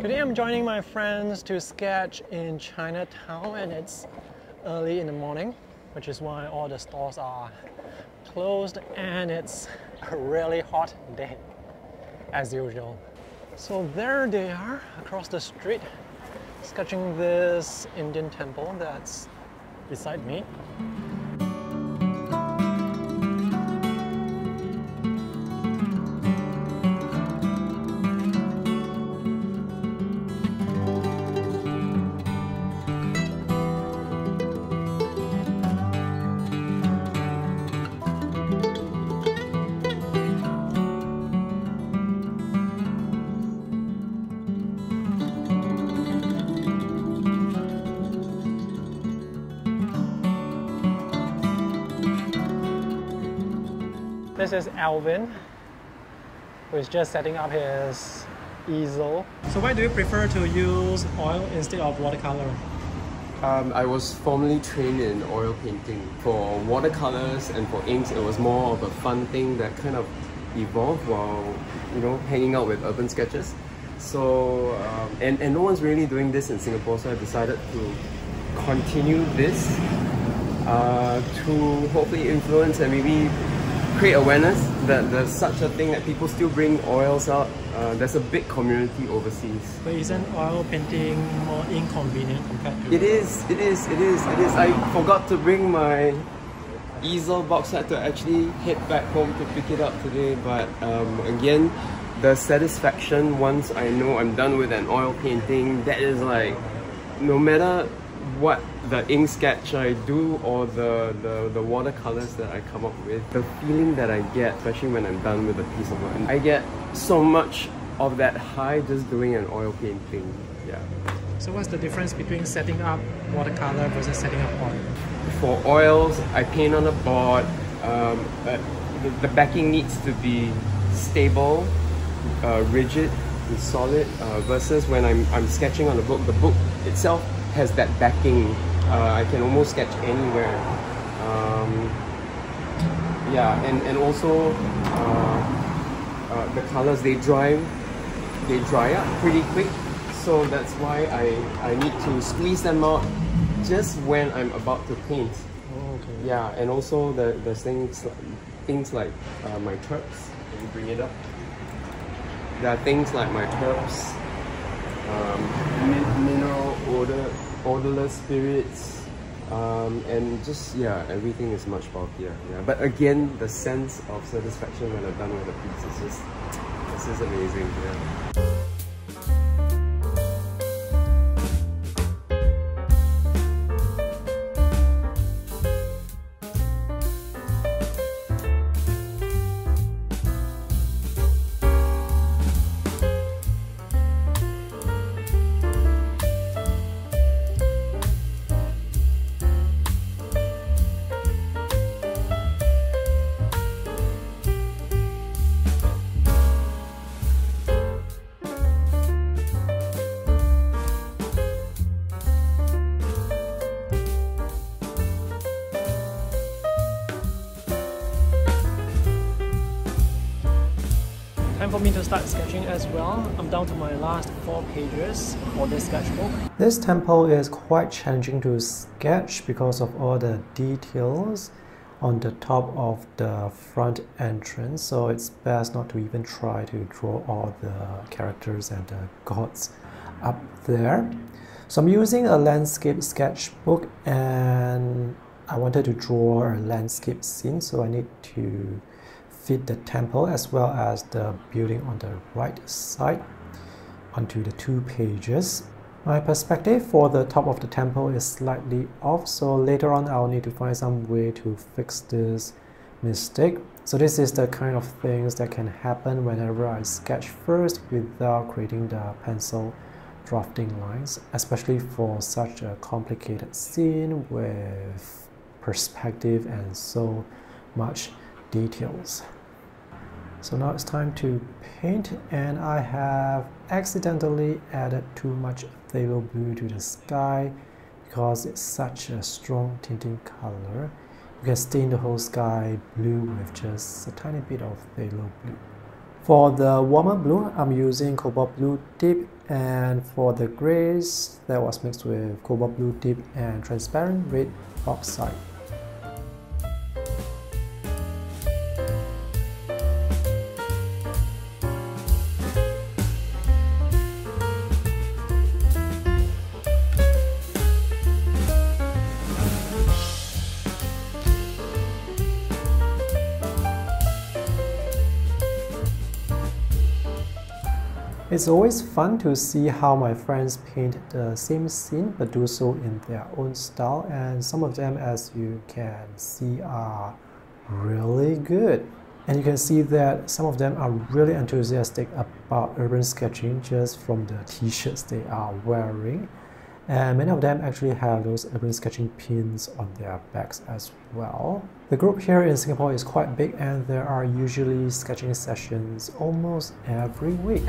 Today I'm joining my friends to sketch in Chinatown, and it's early in the morning, which is why all the stores are closed and it's a really hot day as usual. So there they are across the street, sketching this Indian temple that's beside me. This is Alvin, who is just setting up his easel. So why do you prefer to use oil instead of watercolor? I was formerly trained in oil painting. For watercolors and for inks, it was more of a fun thing that kind of evolved while, hanging out with urban sketches. So, and no one's really doing this in Singapore, so I decided to continue this to hopefully influence and maybe create awareness that there's such a thing that people still bring oils out. There's a big community overseas. But isn't oil painting more inconvenient compared to... It is. I forgot to bring my easel box set to actually head back home to pick it up today, but again, the satisfaction once I know I'm done with an oil painting, that is like, no matter what the ink sketch I do or the watercolors that I come up with, the feeling that I get, especially when I'm done with a piece of work, I get so much of that high just doing an oil painting. Yeah. So what's the difference between setting up watercolor versus setting up oil? For oils, I paint on a board. The backing needs to be stable, rigid, and solid, versus when I'm sketching on the book itself has that backing. I can almost sketch anywhere. And also the colors, they dry up pretty quick, so that's why I need to squeeze them out just when I'm about to paint. Oh, okay. Yeah, and also the things like my terps. Can you bring it up? There are things like my terps, mineral odorless spirits, and just, everything is much bulkier. Yeah, but again, the sense of satisfaction when I'm done with the piece is just amazing. Yeah. Time for me to start sketching as well. I'm down to my last 4 pages for this sketchbook. This temple is quite challenging to sketch because of all the details on the top of the front entrance, so it's best not to even try to draw all the characters and the gods up there. So I'm using a landscape sketchbook, and I wanted to draw a landscape scene, so I need to fit the temple as well as the building on the right side onto the 2 pages. My perspective for the top of the temple is slightly off, so later on I'll need to find some way to fix this mistake. So this is the kind of things that can happen whenever I sketch first without creating the pencil drafting lines, especially for such a complicated scene with perspective and so much details. So now it's time to paint, and I have accidentally added too much phthalo blue to the sky because it's such a strong tinting color. You can stain the whole sky blue with just a tiny bit of phthalo blue. For the warmer blue, I'm using cobalt blue dip And for the grays, that was mixed with cobalt blue dip and transparent red oxide. It's always fun to see how my friends paint the same scene but do so in their own style, and some of them, as you can see, are really good. And you can see that some of them are really enthusiastic about urban sketching just from the t-shirts they are wearing. And many of them actually have those urban sketching pins on their backs as well. The group here in Singapore is quite big, and there are usually sketching sessions almost every week.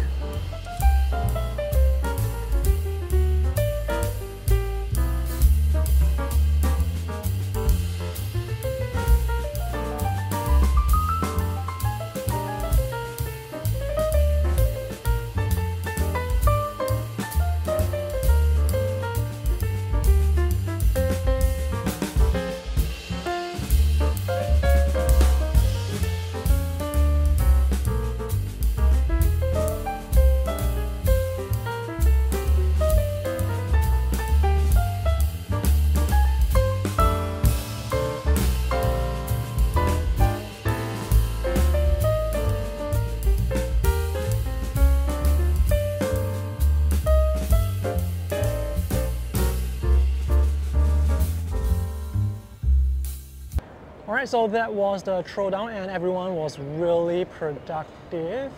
Alright, so that was the throwdown and everyone was really productive.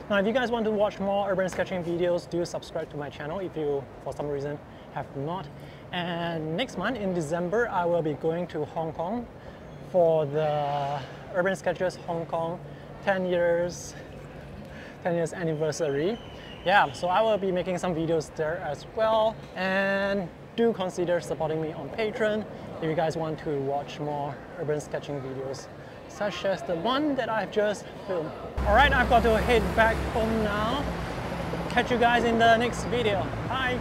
Now if you guys want to watch more urban sketching videos, do subscribe to my channel if you for some reason have not. And next month in December I will be going to Hong Kong for the Urban Sketchers Hong Kong 10 years anniversary. Yeah, so I will be making some videos there as well, and do consider supporting me on Patreon if you guys want to watch more urban sketching videos such as the one that I've just filmed. Alright, I've got to head back home now. Catch you guys in the next video. Bye!